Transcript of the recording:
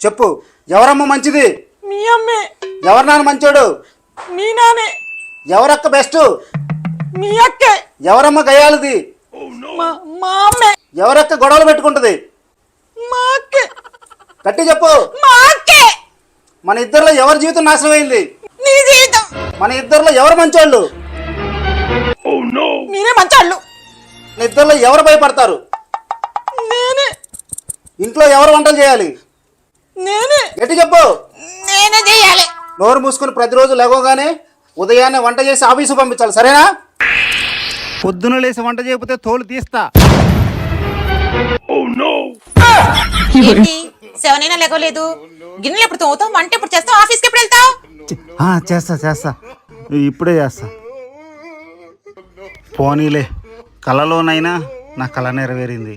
చెప్పు, ఎవరమ్మ మంచిది? మీ అమ్మే. ఎవరు నాన్న మంచోడు? మీ నానే. ఎవరక్క బెస్ట్? మీ అక్కే. ఎవరమ్మ గయాలది? మా అమ్మే. ఎవరక్క గొడవలు పెట్టుకుంటది? మా అక్కే. గట్టి చెప్పు. మా అక్కే. మన ఇద్దరిలో ఎవరి జీవితం నాశనం అయింది? నీ జీవితం. మన ఇద్దరిలో ఎవరు మంచోళ్ళు? మీరే మంచోళ్ళు. మన ఇద్దరిలో ఎవరు భయపడతారు? నేనే. ఇంట్లో ఎవరు వంటలు చేయాలి? నేనే. గట్టి చెప్పు. నేనే చేయాలి. నోరు మూసుకుని ప్రతిరోజు లేవగానే ఉదయాన్నే వంట చేసి ఆఫీసు పంపించాలి, సరేనా? పొద్దున లేసి వంట చేయకపోతే తోలు తీస్తా. ఏంటి సెవెనైనా లేకలేదు? గిన్నెలు ఎప్పుడు తోముతావు? వంట ఎప్పుడు చేస్తావు? ఆఫీస్కి ఎప్పుడు వెళ్తావు? చేస్తా ఇప్పుడే చేస్తా. పోనీలే, కలలోనైనా నా కళ నెరవేరింది.